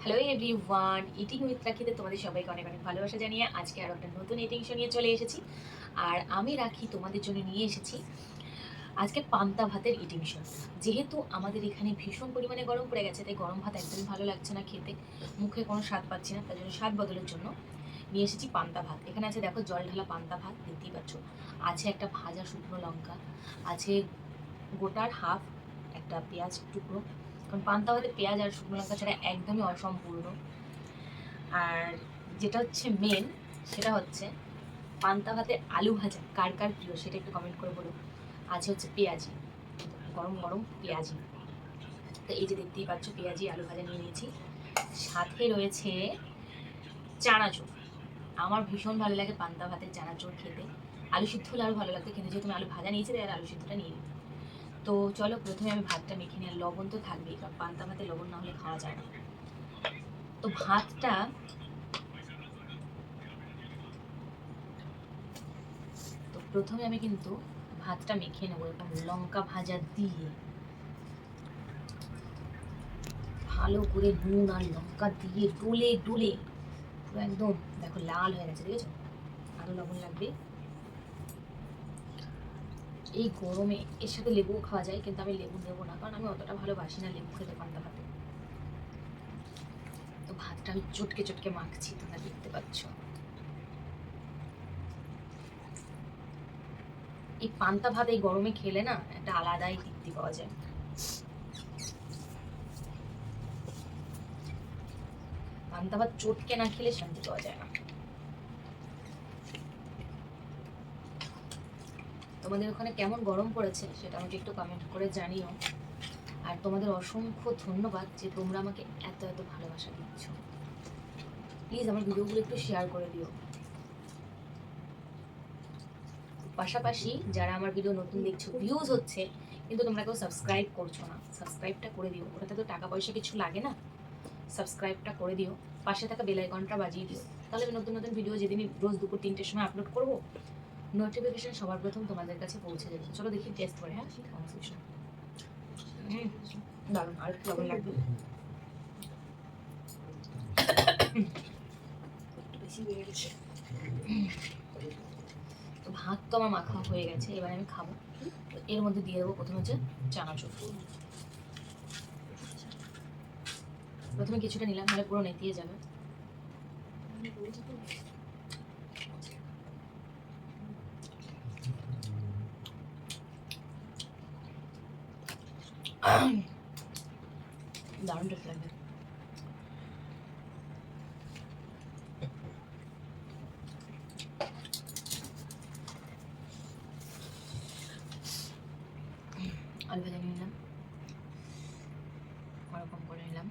Hello everyone, eating with রাখিতে তোমাদের সবাইকে অনেক অনেক ভালোবাসা জানিয়ে আজকে আরও একটা নতুন ইটিং শো নিয়ে চলে এসেছি। আর আমি রাখি তোমাদের জন্য নিয়ে এসেছি আজকে পান্তা ভাতের ইটিং শো। যেহেতু আমাদের এখানে ভীষণ পরিমাণে গরম পড়ে গেছে, তাই গরম ভাত একদমই ভালো লাগছে না খেতে, মুখে কোনো স্বাদ পাচ্ছি না, তাই জন্য স্বাদ বদলের জন্য নিয়ে এসেছি পান্তা ভাত। এখানে আছে দেখো জল ঢালা পান্তা ভাত, দেখতেই পাচ্ছ। আছে একটা ভাজা শুকনো লঙ্কা, আছে গোটার হাফ একটা পেঁয়াজ টুকরো, কারণ পান্তা ভাতে পেঁয়াজ আর শুকনো লঙ্কা ছাড়া একদমই অসম্পূর্ণ। আর যেটা হচ্ছে মেন, সেটা হচ্ছে পান্তা ভাতে আলু ভাজা কার কার প্রিয় সেটা একটু কমেন্ট করে বলো। আছে হচ্ছে পেঁয়াজি, গরম গরম পেঁয়াজি। তো এই যে দেখতেই পাচ্ছ পেঁয়াজি আলু ভাজা নিয়ে নিয়েছি, সাথে রয়েছে চানাচুর। আমার ভীষণ ভালো লাগে পান্তা ভাতের চানাচুর খেতে। আলু সিদ্ধ হলে আরও ভালো লাগতো, কিন্তু যেহেতু আমি আলু ভাজা নিয়েছি তাই আর আলু সিদ্ধটা নিয়ে নিই। তো চলো প্রথমে আমি ভাতটা মেখে নিই। আর লবণ তো থাকবেই, কারণ পান্তা ভাতে লবণ না হলে খাওয়া যায় না। তো ভাতটা তো প্রথমে আমি কিন্তু ভাতটা মেখে নেবো এরকম লঙ্কা ভাজা দিয়ে, ভালো করে নুন আর লঙ্কা দিয়ে ডলে ডলে পুরো একদম দেখো লাল হয়ে গেছে, দেখেছো? আরো লবণ লাগবে। এই গরমে এর সাথে লেবুও খাওয়া যায়, কিন্তু আমি লেবু নেবো না, কারণ আমি অতটা ভালোবাসি না লেবু খেতে পান্তা ভাতে। তো ভাতটা আমি চটকে চটকে মাখছি, তোমরা দেখতে পাচ্ছ। এই পান্তা ভাত এই গরমে খেলে না একটা আলাদাই তৃপ্তি পাওয়া যায়। পান্তা ভাত চটকে না খেলে শান্তি পাওয়া যায় না। তোমাদের ওখানে কেমন গরম পড়েছে সেটা আমাকে একটু কমেন্ট করে জানিও। আর তোমাদের অসংখ্য ধন্যবাদ যে তোমরা আমাকে এত এত ভালোবাসা দিচ্ছ। প্লিজ আমার ভিডিওগুলো একটু শেয়ার করে দিও। পাশাপাশি যারা আমার ভিডিও নতুন দেখছো, ভিউজ হচ্ছে কিন্তু তোমরা কেউ সাবস্ক্রাইব করছো না, সাবস্ক্রাইবটা করে দিও। ওটাতে তো টাকা পয়সা কিছু লাগে না, সাবস্ক্রাইবটা করে দিও। পাশে থাকা বেল আইকনটা বাজিয়ে দিও, তাহলে আমি নতুন নতুন ভিডিও যেদিনই রোজ দুপুর 3টের সময় আপলোড করবো, নোটিফিকেশন সবার প্রথম তোমাদের কাছে পৌঁছে যাবে। চলো দেখি টেস্ট করে। হ্যাঁ, দারুণ। আর একটু লবণ লাগবে, বেশি বেড়ে গেছে। তো ভাত তো আমার মাখা হয়ে গেছে, এবার আমি খাবো। তো এর মধ্যে দিয়ে দেবো প্রথমে হচ্ছে চানাচুর। প্রথমে কিছুটা নিলাম, মানে পুরো নেতিয়ে যাবে। দারুণ টেস্ট লাগবে। আলু ভাজা নিয়ে নিলাম, ওরকম করে নিলাম।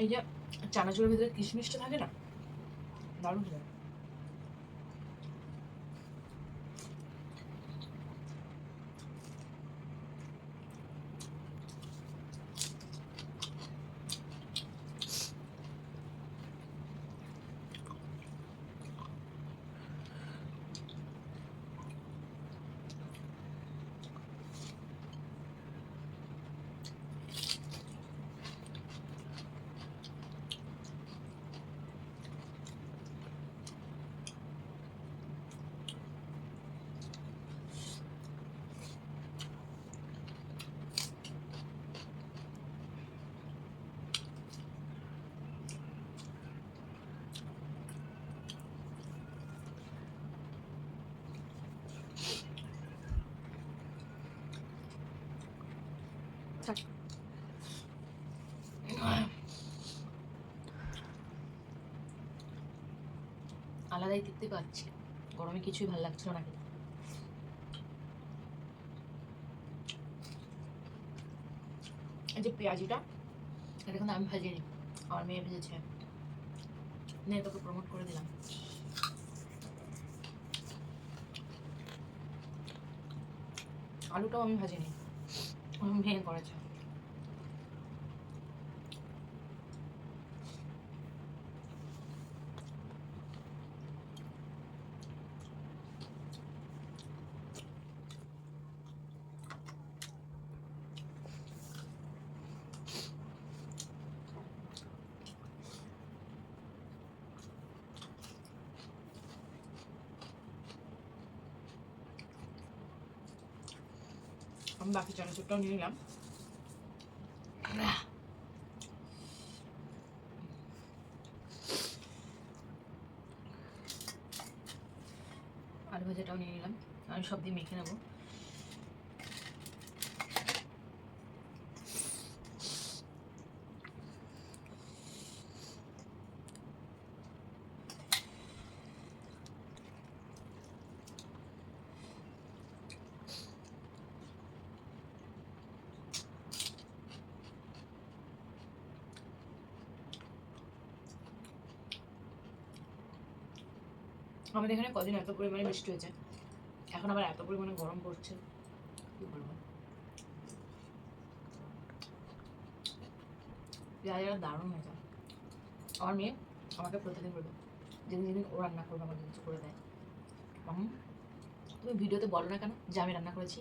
এই যে চানাচুরের ভিতরে কিশমিশটা থাকে না, দারুণ লাগে। আলাদাই তৃপ্তি পাচ্ছি, গরমে কিছুই ভালো লাগছিল না খেতে। এই যে পেঁয়াজিটা, এটা কিন্তু আমি ভাজিনি, আমার মেয়ে ভেজেছে। নে তোকে প্রমোট করে দিলাম। আলুটাও আমি ভাজিনি, আমার মেয়ে করেছে। আমি বাকি চানাচুরটাও নিয়ে নিলাম। আলু ভাজাটাও নিয়ে নিলাম, আমি সব দিয়ে মেখে নেবো। আমাদের এখানে কদিন এত পরিমাণে বৃষ্টি হয়েছে, এখন আবার এত পরিমাণে গরম পড়ছে, কি বলবো। পেঁয়াজটা দারুণ হয়েছে। আমার মেয়ে আমাকে প্রতিদিন বলবে, যেদিন যেদিন ও রান্না করবে আমাকে কিছু করে দেয়। তুমি ভিডিওতে বলো না কেন যে আমি রান্না করেছি?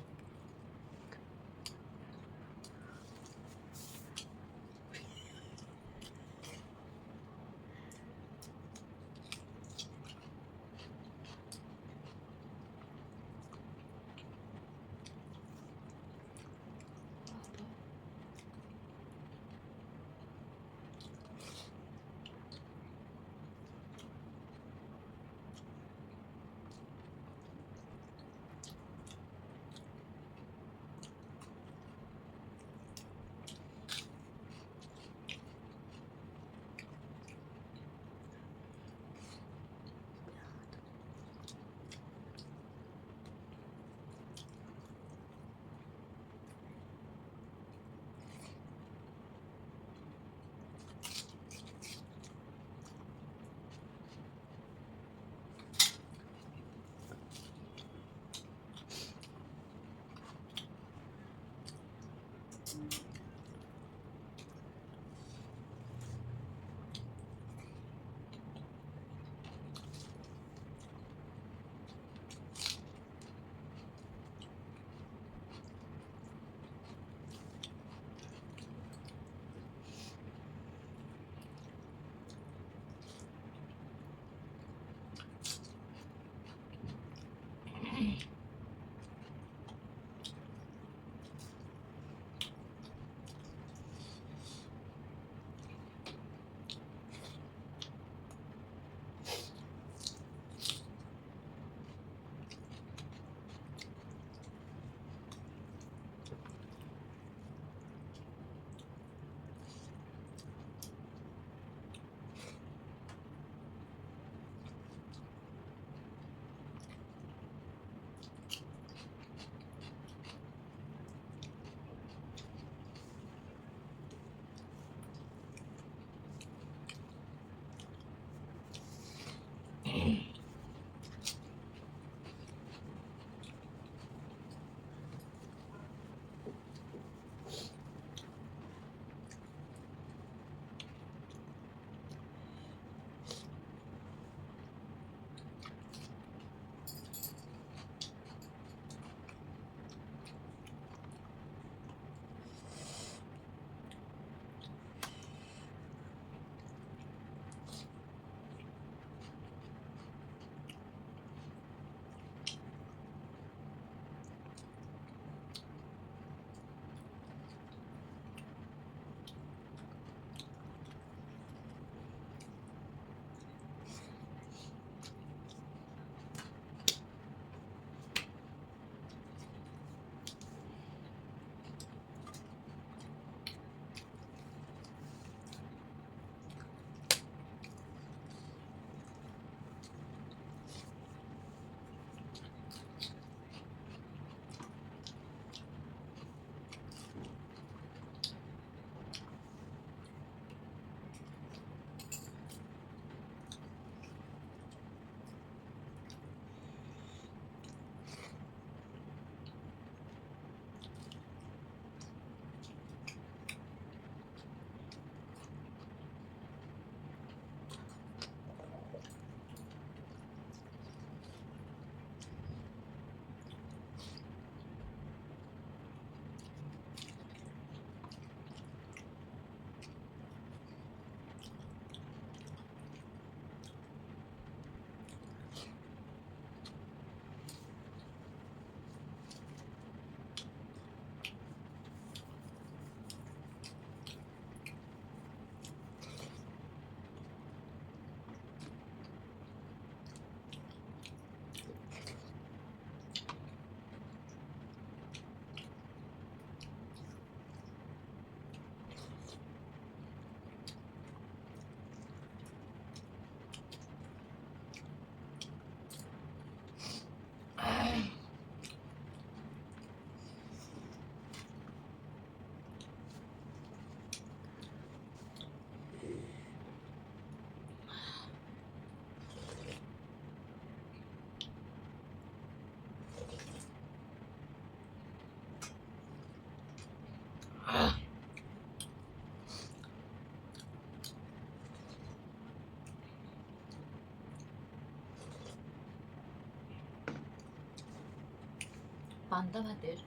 পান্তা ভাতের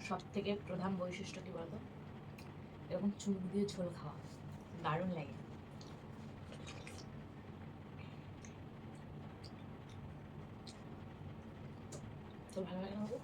সব থেকে প্রধান বৈশিষ্ট্য কি বলতো, এরকম চুল দিয়ে ঝোল খাওয়া দারুণ লাগে। তো ভালো লাগে না বাবু?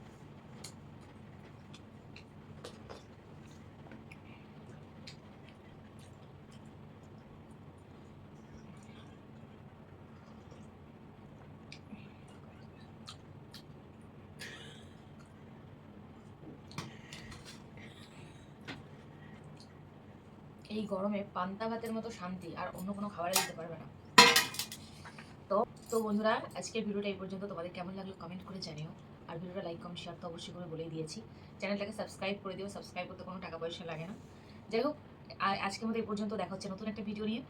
এই গরমে পান্তা ভাতের মতো শান্তি আর অন্য কোনো খাবারে দিতে পারবে না। তো তো বন্ধুরা, আজকের ভিডিওটা এই পর্যন্ত। তোমাদের কেমন লাগলো কমেন্ট করে জানিও। আর ভিডিওটা লাইক কমেন্ট শেয়ার তো অবশ্যই করে বলেই দিয়েছি। চ্যানেলটাকে সাবস্ক্রাইব করে দিও, সাবস্ক্রাইব করতে কোনো টাকা পয়সা লাগে না। যাই হোক, আজকের মতো এই পর্যন্ত, দেখা হচ্ছে নতুন একটা ভিডিও নিয়ে।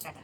টাটা।